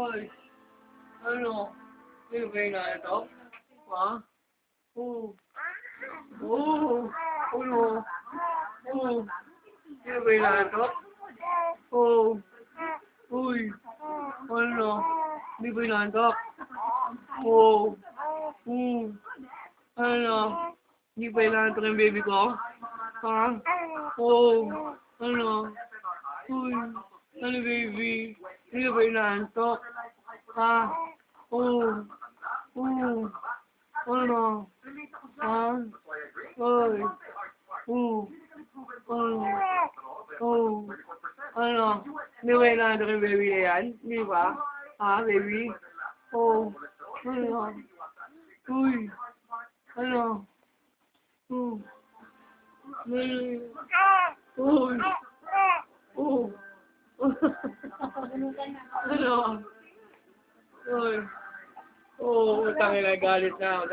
Hoy, ano? Sino ba yung ito? Ha? Oo. Oo. Ano? Oo. Sino ba yung ito? Oo. Uy. Ano? Hindi ba yung nantok? Oo. Ano? Hindi ba yung nantok yung baby ko? Ha? Oo. Ano? Uy. Ano baby? Hindi ba yung nantok? Ha? Oo. Oo. Ano? Ha? Uy. Oo. Ano? Oo. Ano? Hindi ba yung nantok yung baby na yan? Hindi ba? Ha, baby? Oo. Ano? Uy. Ano? Oo. Uy. Oo. Ano? Uy. Oo, utang ina, galit na.